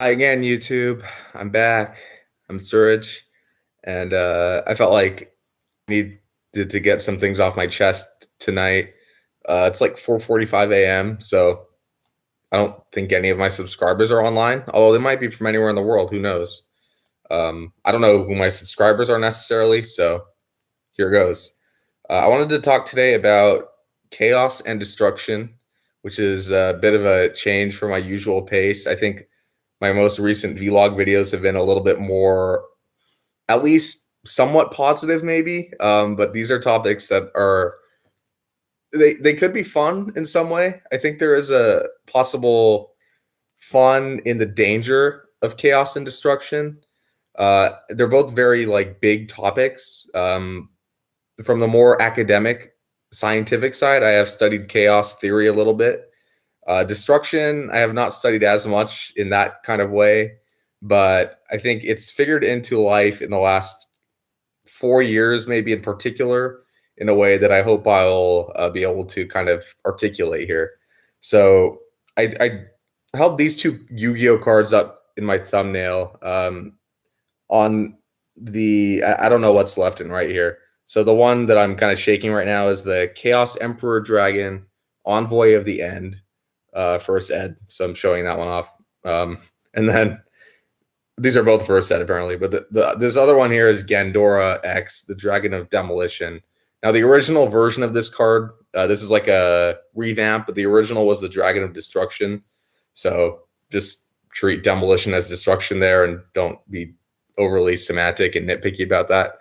Hi again, YouTube. I'm back. I'm Suraj, and I felt like I needed to get some things off my chest tonight. It's like 4:45 a.m., so I don't think any of my subscribers are online. Although they might be from anywhere in the world. Who knows? I don't know who my subscribers are necessarily. So here goes. I wanted to talk today about chaos and destruction, which is a bit of a change from my usual pace. I think my most recent vlog videos have been a little bit more, at least somewhat positive, maybe. But these are topics that are they could be fun in some way. I think there is a possible fun in the danger of chaos and destruction. They're both very like big topics. From the more academic, scientific side, I have studied chaos theory a little bit. Destruction, I have not studied as much in that kind of way, but I think it's figured into life in the last 4 years, maybe in particular, in a way that I hope I'll be able to kind of articulate here. So I held these two Yu-Gi-Oh cards up in my thumbnail. On I don't know what's left and right here. So the one that I'm kind of shaking right now is the Chaos Emperor Dragon Envoy of the End, first ed. So I'm showing that one off. And then these are both first ed apparently, but this other one here is Gandora X, the Dragon of Demolition. Now the original version of this card, this is like a revamp, but the original was the Dragon of Destruction. So just treat demolition as destruction there, and don't be overly semantic and nitpicky about that.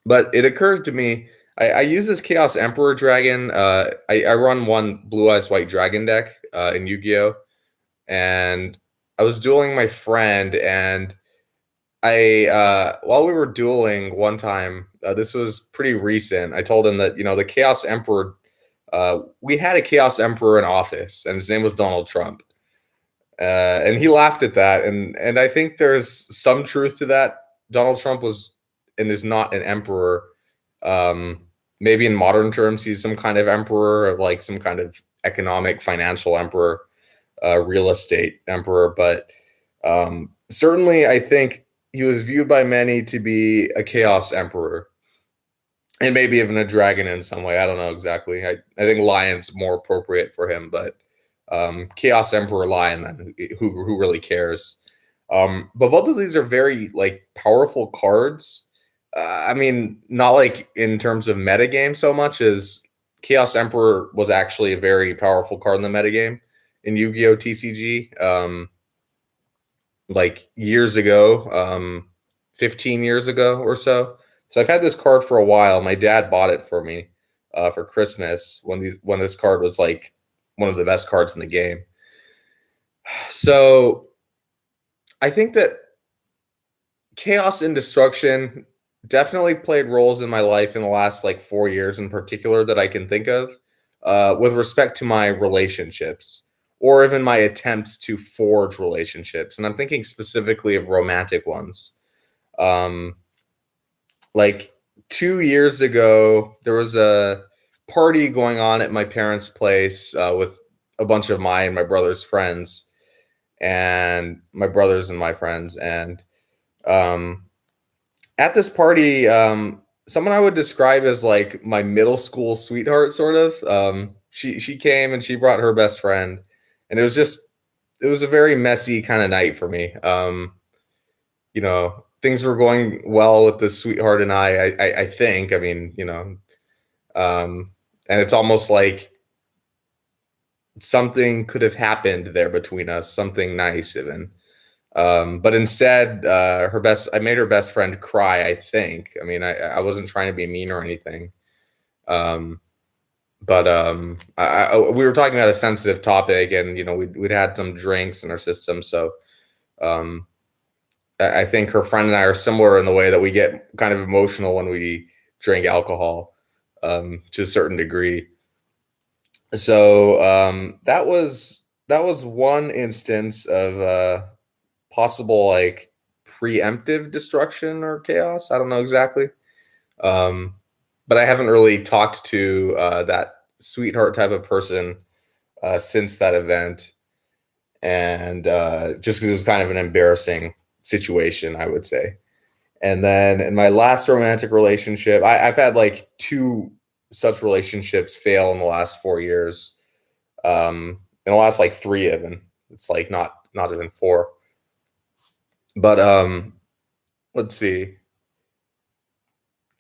But it occurred to me, I use this Chaos Emperor Dragon. I run one Blue Eyes White Dragon deck in Yu-Gi-Oh! And I was dueling my friend, and while we were dueling one time, this was pretty recent. I told him that the Chaos Emperor, we had a Chaos Emperor in office, and his name was Donald Trump. And he laughed at that, and I think there's some truth to that. Donald Trump was and is not an emperor. Maybe in modern terms, he's some kind of emperor, like some kind of economic, financial emperor, real estate emperor. But certainly, I think he was viewed by many to be a chaos emperor, and maybe even a dragon in some way. I don't know exactly. I think lion's more appropriate for him, but Chaos Emperor Lion, then who really cares? But both of these are very like powerful cards. I mean, not like in terms of metagame so much as Chaos Emperor was actually a very powerful card in the metagame in Yu-Gi-Oh! TCG. Like years ago, 15 years ago or so. So I've had this card for a while. My dad bought it for me for Christmas when this card was like one of the best cards in the game. So I think that chaos and destruction definitely played roles in my life in the last like 4 years in particular that I can think of, with respect to my relationships or even my attempts to forge relationships. And I'm thinking specifically of romantic ones. Like 2 years ago, there was a party going on at my parents' place with a bunch of my brother's friends, and my brothers and my friends. And um, at this party, someone I would describe as like my middle school sweetheart, sort of. She came and she brought her best friend, and it was a very messy kind of night for me. Things were going well with the sweetheart and I think. I mean, and it's almost like something could have happened there between us, something nice even. But instead, I made her best friend cry, I think. I mean, I wasn't trying to be mean or anything. Um, but we were talking about a sensitive topic, and we'd had some drinks in our system, so um, I think her friend and I are similar in the way that we get kind of emotional when we drink alcohol, to a certain degree. So that was one instance of possible like preemptive destruction or chaos. I don't know exactly, um, but I haven't really talked to that sweetheart type of person since that event. and just because it was kind of an embarrassing situation, I would say. And then in my last romantic relationship, I've had like two such relationships fail in the last 4 years. In the last like three even. It's like not even four. But let's see.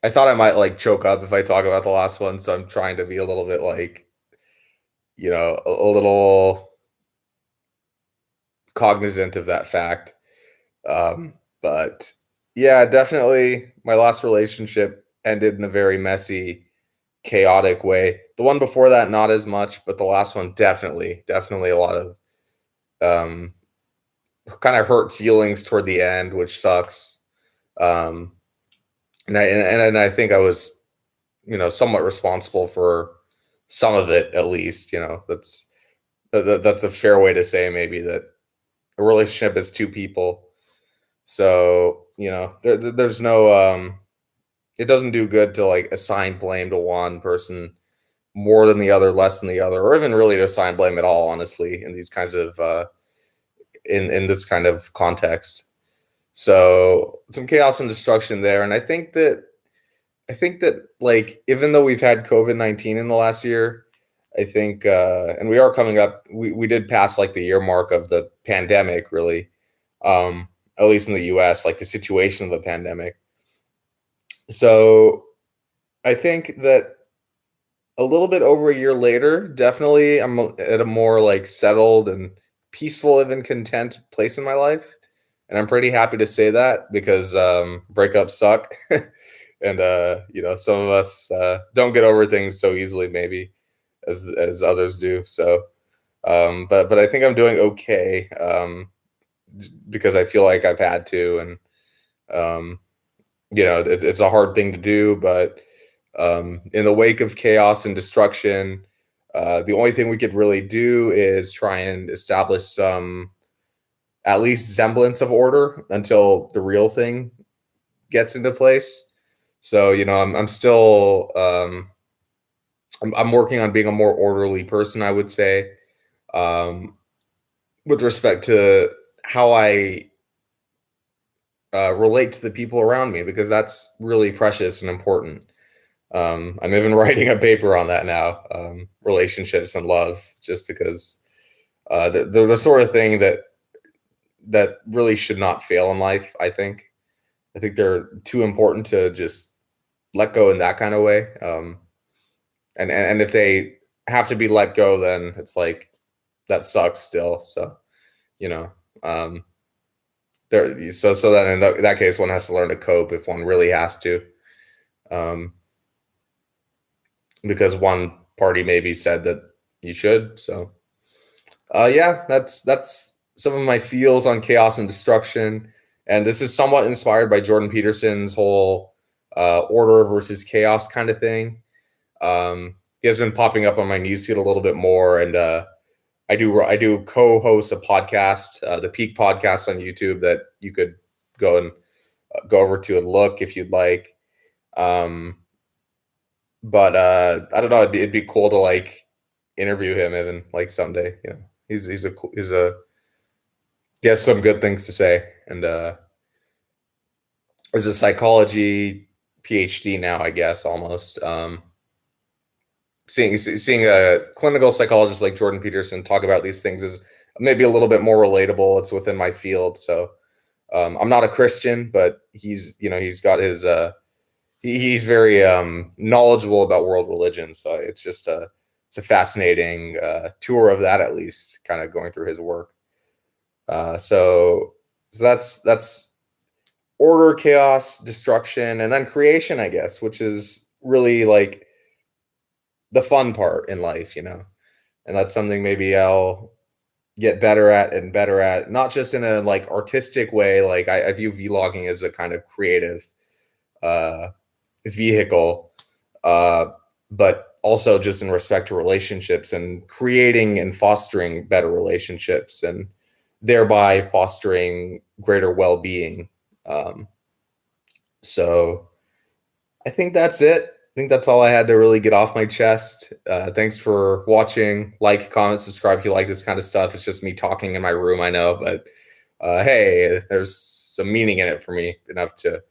I thought I might like choke up if I talk about the last one, so I'm trying to be a little bit like, a little cognizant of that fact. But yeah, definitely my last relationship ended in a very messy, chaotic way. The one before that, not as much, but the last one definitely a lot of um, kind of hurt feelings toward the end, which sucks. Um, and I think I was, somewhat responsible for some of it at least. That's a fair way to say maybe that a relationship is two people. So there's no it doesn't do good to like assign blame to one person more than the other, less than the other, or even really to assign blame at all, honestly, in these kinds of in this kind of context. So some chaos and destruction there. And I think that like even though we've had COVID-19 in the last year, I think and we are coming up, we did pass like the year mark of the pandemic, really. At least in the US, like the situation of the pandemic. So I think that a little bit over a year later, definitely I'm at a more like settled and peaceful, even content place in my life. And I'm pretty happy to say that because breakups suck. And some of us don't get over things so easily, maybe as others do. So but I think I'm doing okay, because I feel like I've had to. And um it's a hard thing to do, but in the wake of chaos and destruction, the only thing we could really do is try and establish some at least semblance of order until the real thing gets into place. So I'm still I'm working on being a more orderly person, I would say, um, with respect to how I relate to the people around me, because that's really precious and important. I'm even writing a paper on that now, relationships and love, just because they're the sort of thing that really should not fail in life. I think they're too important to just let go in that kind of way. And if they have to be let go, then it's like that sucks still. So you know, um, so then in that case, one has to learn to cope if one really has to. Um, because one party maybe said that you should. So, yeah, that's some of my feels on chaos and destruction, and this is somewhat inspired by Jordan Peterson's whole order versus chaos kind of thing. He has been popping up on my newsfeed a little bit more, and I do co-host a podcast, the Peak Podcast on YouTube, that you could go and go over to and look if you'd like. Um, but I don't know. It'd be cool to like interview him even like someday. He has some good things to say, and is a psychology PhD now, I guess, almost. Seeing a clinical psychologist like Jordan Peterson talk about these things is maybe a little bit more relatable. It's within my field, so I'm not a Christian, but he's got his he's very knowledgeable about world religions. So it's a fascinating tour of that, at least, kind of going through his work. So that's order, chaos, destruction, and then creation, I guess, which is really like the fun part in life. And that's something maybe I'll get better at and better at, not just in a like artistic way. Like I view vlogging as a kind of creative uh, vehicle, uh, but also just in respect to relationships and creating and fostering better relationships, and thereby fostering greater well-being. Um, so I think that's it. think that's all I had to really get off my chest. Thanks for watching. Like, comment, subscribe if you like this kind of stuff. It's just me talking in my room, I know, but hey, there's some meaning in it for me enough to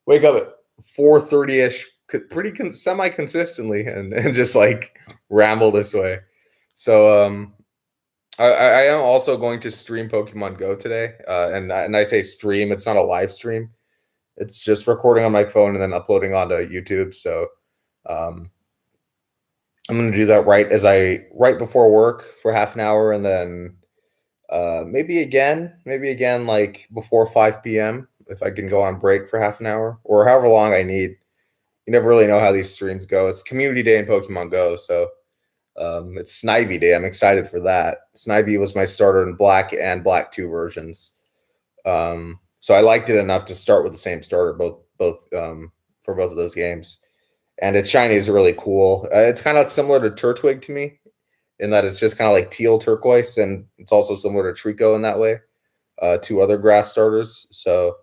wake up at 4:30 ish, pretty semi consistently, and just like ramble this way. So I am also going to stream Pokemon Go today, and I say stream. It's not a live stream. It's just recording on my phone and then uploading onto YouTube. So um, I'm going to do that right before work for half an hour, and then maybe again like before 5 p.m. if I can go on break for half an hour or however long I need. You never really know how these streams go. It's Community Day in Pokemon Go, so it's Snivy Day. I'm excited for that. Snivy was my starter in Black and Black 2 versions. So I liked it enough to start with the same starter both for both of those games. And its shiny is really cool. It's kind of similar to Turtwig to me in that it's just kind of like teal turquoise, and it's also similar to Trico in that way. Two other grass starters. So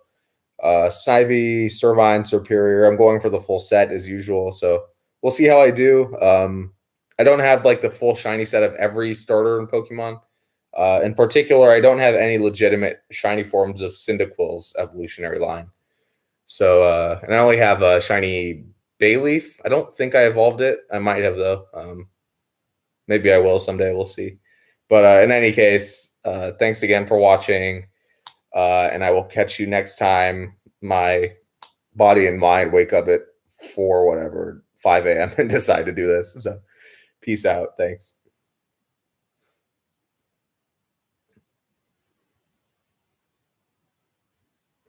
Snivy, Servine, Superior. I'm going for the full set as usual. So we'll see how I do. I don't have like the full shiny set of every starter in Pokemon. In particular, I don't have any legitimate shiny forms of Cyndaquil's evolutionary line. So, and I only have a shiny Bayleaf. I don't think I evolved it. I might have though. Maybe I will someday. We'll see. But in any case, thanks again for watching. And I will catch you next time my body and mind wake up at 5 a.m. and decide to do this. So peace out. Thanks.